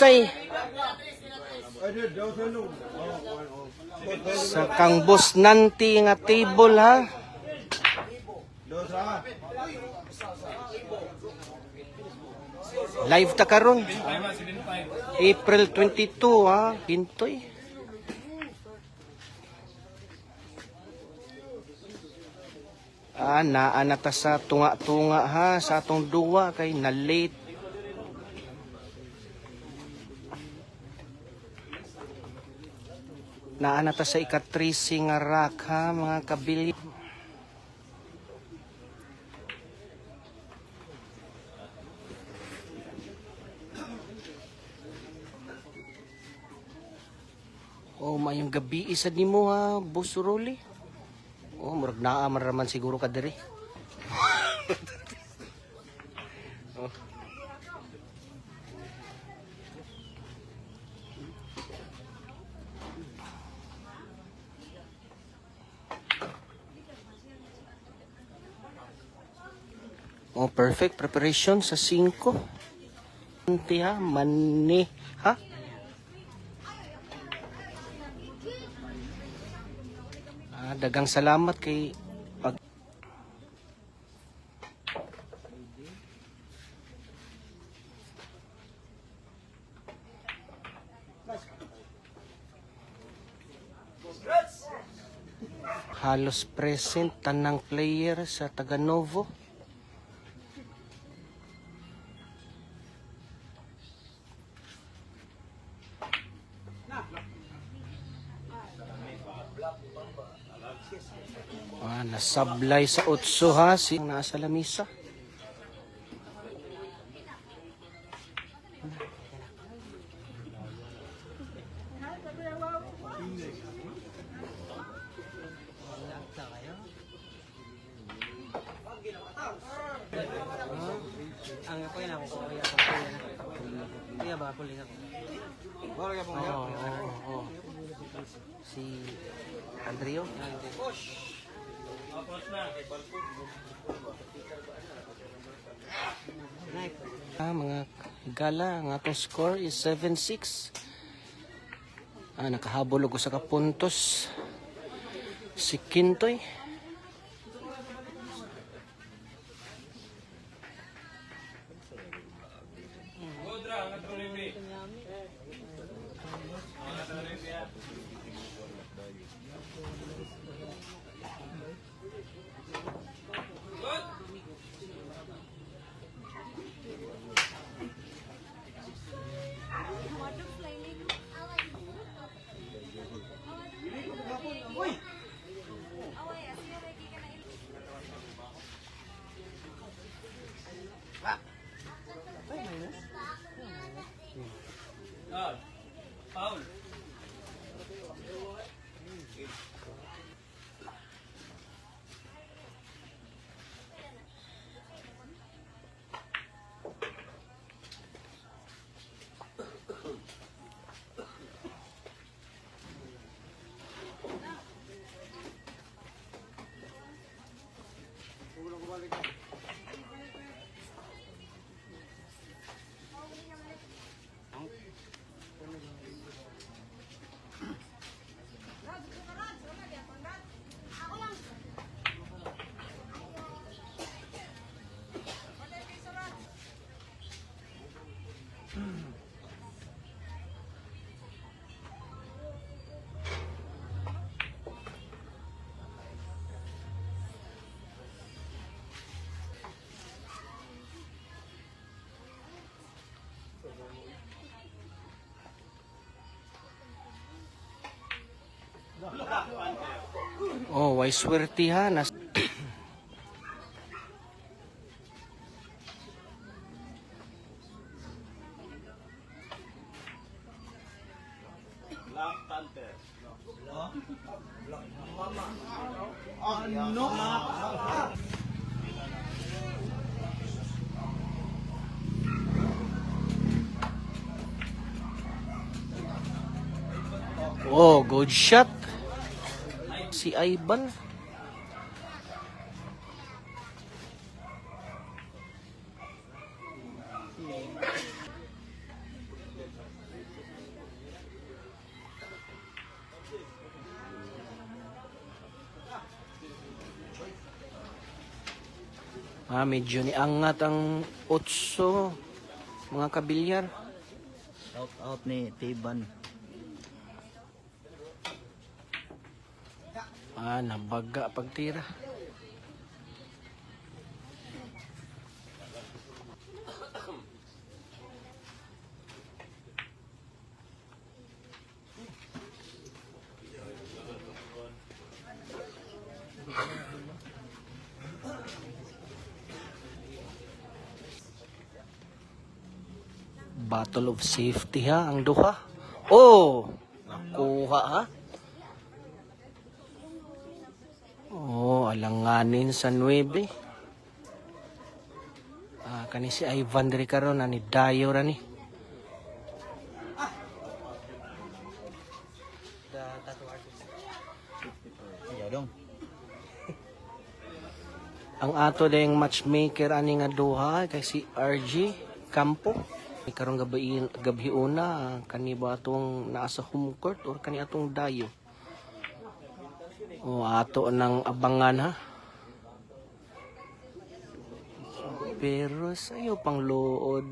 Say, sa kang boss nanti nga table ha. Live ta karon. April 22 ha, hintoy. Naa na ta sa tunga-tunga ha, sa atong duwa kay na late. Naa na ta sa ika-3 nga rack ha, mga kabili. Oh, mayong gabi isa nimo ha, Boss Rolly. Oh, murag naa man siguro ka diri. Oh. Oh, perfect preparation sa 5. Anti ha, mani ha. Dagang salamat kay pag halos present tanang player sa Taganovo. Nasablay sa 8 ha, nasa lamisa. Ang ako yan ako kuya ba ako lina ko. Oh. Si Andrio. Mga gala, ang atong score is 7-6. Nakahabol ko sa kapuntos si Kintoy. Paul. Oh, way swerte ha. Oh, good shot. Si Ivan. Medyo niangat ang otso, mga kabilyar. Shout out ni Tiban. Nabaga pagtira. Battle of safety ha, ang duha. Oh, nakuha ha. Oh, alanganin sa 9. Kani si Ivan diri karon ni Dayo ra ni. The tattoo artist. Ayaw dong. Ang ato dayang matchmaker ani nga duha kay si RG Campo. Karong gabi una kani ba atong naa sa home court or kani atong Dayo. O ato nang abangan ha. Pero sayo pang lood.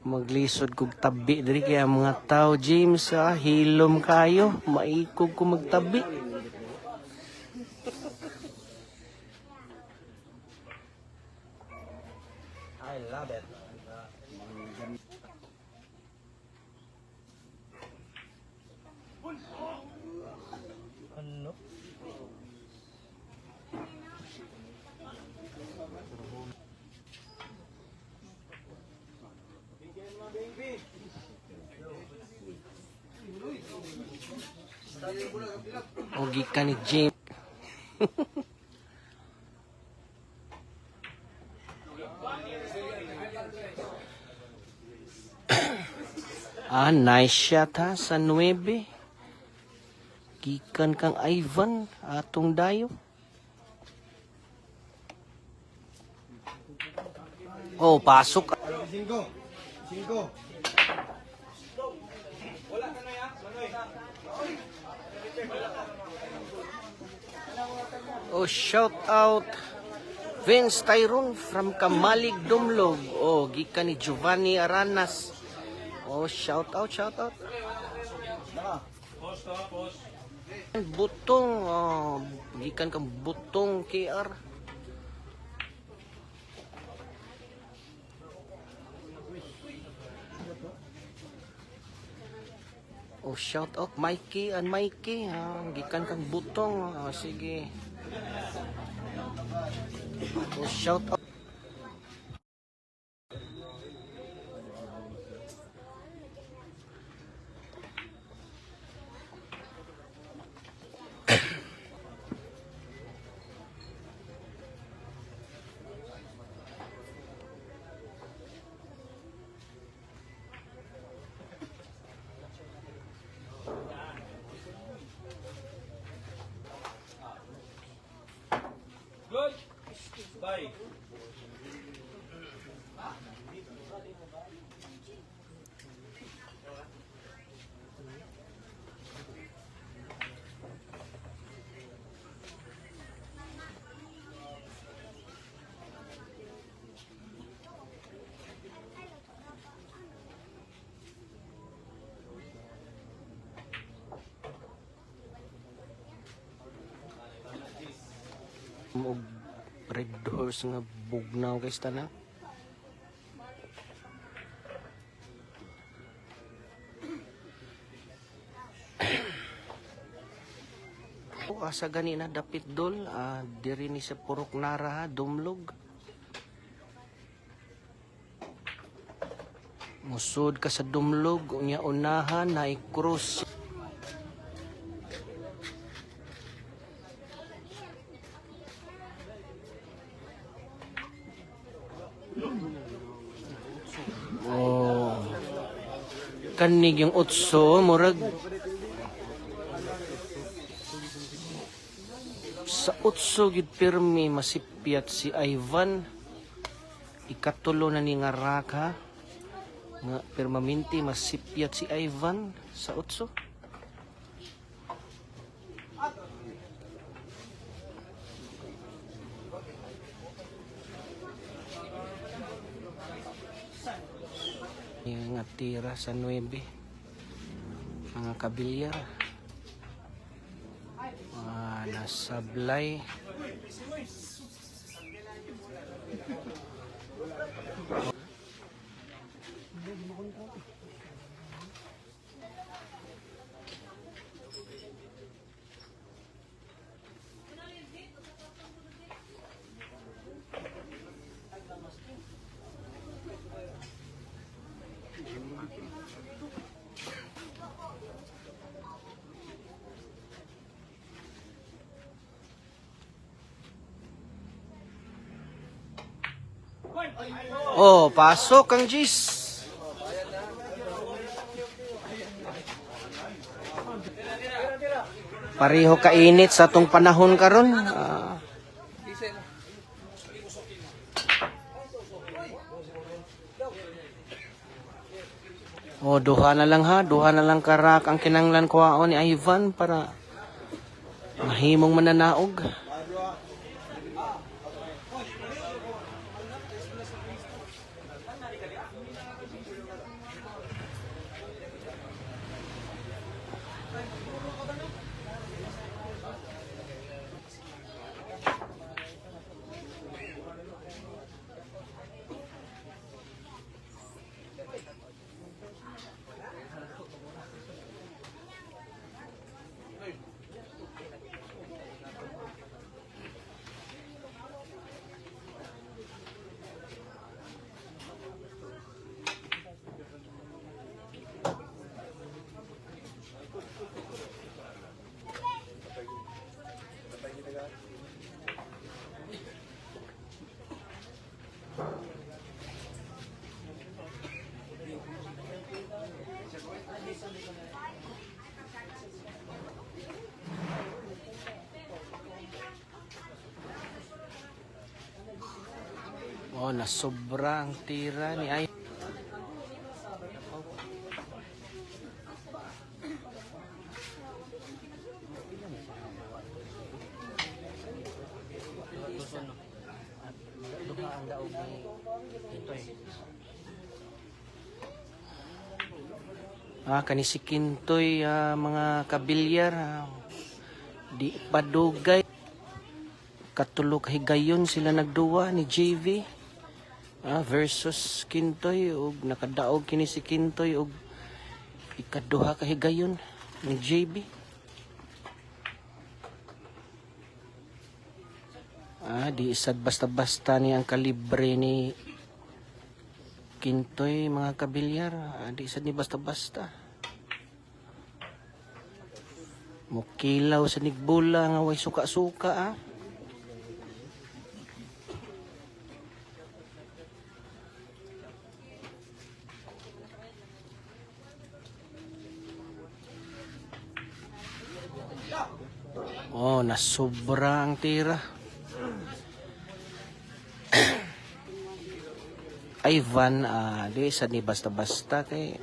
Maglisod kog tabi diri kaya mga tao James hilom kayo, maikog ko magtabi. I love it. Ano? O gikan ni James. Nice shot ha sa 9. Gikan kang Ivan atong Dayo. Oh, pasok. 5. Oh, shout out Vince Tyrone from Kamalig Dumlog. Oh, gikan ni Giovanni Aranas. Oh, shout out, shout out. Butong, gikan kang Butong KR. Oh, shout out Mikey and Mikey. Gikan kang Butong. Sige. Oh, shout out. Good. Bye. Og red horse nga bugnaw kay tanan. Asa gani na dapit dol, diri ni sa Purok Nara ha, Dumlog. Musud ka sa Dumlog, unya unahan na i-cross. Oh. Kanig yung utso, murag sa utso gid pirmi masipyat si Ivan. Ikatulo na ni nga raka nga permaminti masipyat si Ivan sa utso. Nga tira sa 9. Mga kabilyar. Nasablay. Oh, pasok ang Gis. Pareho kainit sa tong panahon karon. Duha na lang ha, duha na lang karak ang kinanglan kuwaon ni Ivan para mahimong mananaog. Nasobra ang tira ni Ay. Kani si Kintoy, mga kabilyar, di padugay. Katulog higayon sila nagduwa ni JV versus Kintoy, ug nakadaog kini si Kintoy ug ikaduha ka higayon ni JB. Di sad basta-basta ni ang kalibre ni Kintoy, mga kabilyar. Di sad ni basta-basta. Mukilaw sa nigbula nga way suka-suka nasobra ang tira. Ivan, di sad ni basta-basta kay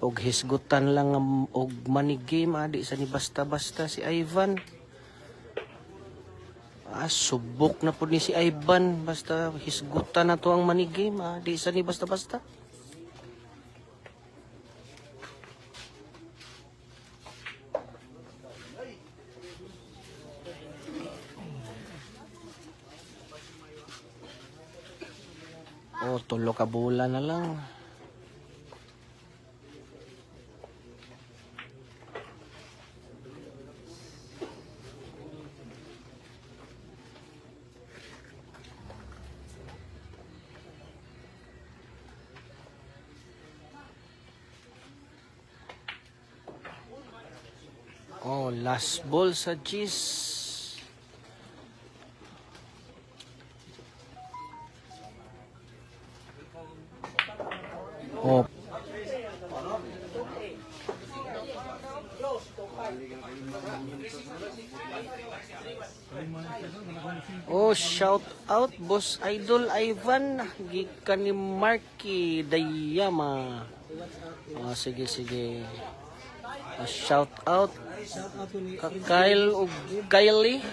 og hisgutan lang og money game, di sad ni basta-basta si Ivan. Subok na po ni si Ivan, basta hisgutan na to ang money game, di sad ni basta-basta. Tulo ka bulan na lang. Last ball sa Gis. Shout out Boss Idol Ivan gikan ni Marky Dayama. Sige. Shout out Kyle ug Kylie.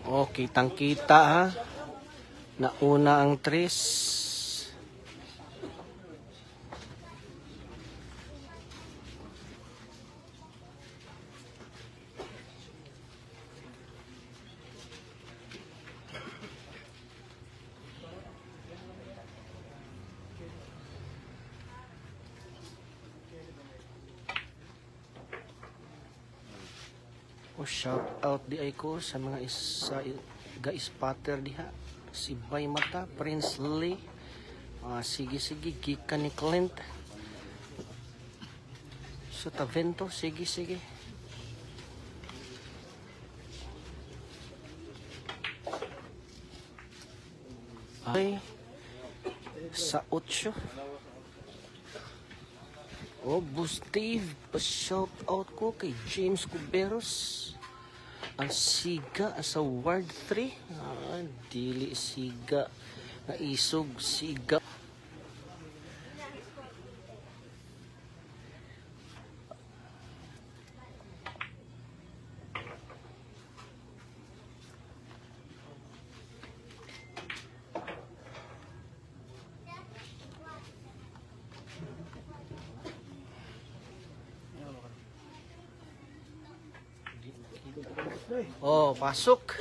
Okay, kitang-kita ha. Nauna ang tres. O shout out di ay ko sa mga ga-spotter diha. Si Bay Mata, Prince Lee. Sige gikan ni Clint. So Tavento, sige. Ay, sa 8. Steve, pa-shout out ko kay James Cuberos. Ang siga sa Ward 3. Dili siga. Naisog siga. Oh, pasok.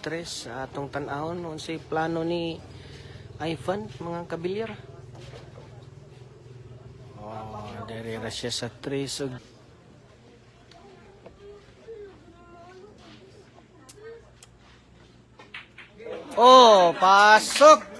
Tres sa atong tan-awon unsay plano ni Ivan mga kabilyar. Dere ra siya sa tres. Oh, pasok.